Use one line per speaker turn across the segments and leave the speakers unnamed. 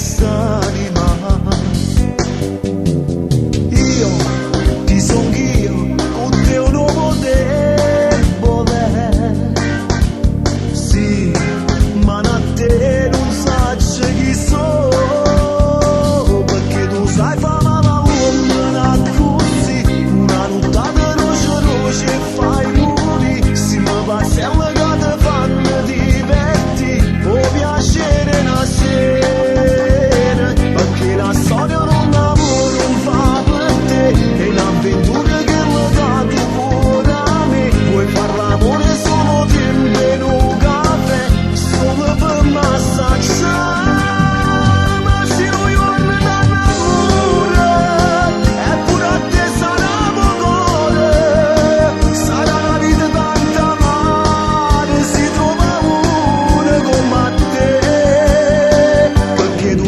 quest'anima. Io ti son io, con te un uomo debole. Sì, ma a te non saccio chi so, perché tu sai fare la uomo così, una nottata roce e fai muri, si mi passa alla gata fanno diverti, può piacere una sera, perché la storia non lavoro non fa per te, è un'avventura che l'ha dato fuori a me, vuoi far l'amore solo tempo e non caffè, solo per massaggiare.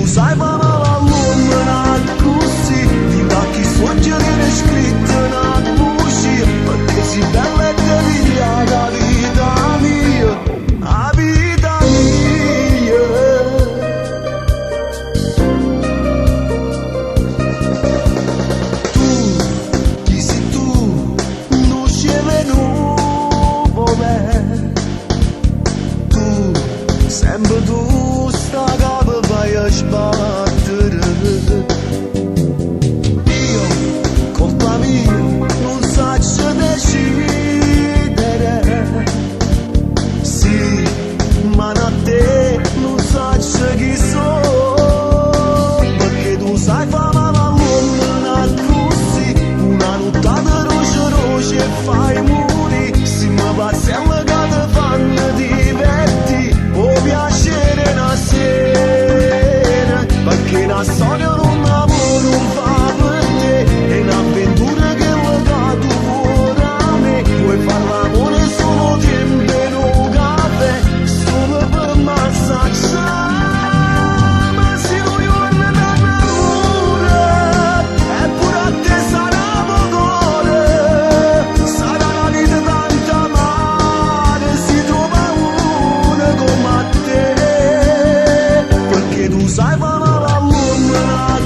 Sai fa la luna così, di tacchi sfuggire scritto una bugia, perché si bella e delicata la vita mia, la vita mia. Tu, chi sei tu, non scende nuvole, tu, sempre tu sta capa vai a sbattere. Io, colpa mia, non saccio decidere. Sì, ma a te non saccio chi so, perché tu sai fare la luna così, una nottata roce e fai muri, si mi passi alla gata fanno diverti, può piacere una sera, perché la storia non lavoro non fa per te, è un'avventura che l'ho dato fuori a me, vuoi far l'amore solo tempo e non caffè, solo per massaggiare. Ma se non giorno d'amore, eppure a te sarà cuore, sarà la vita tanta male, si trova una come a te, perché tu sai fare la luna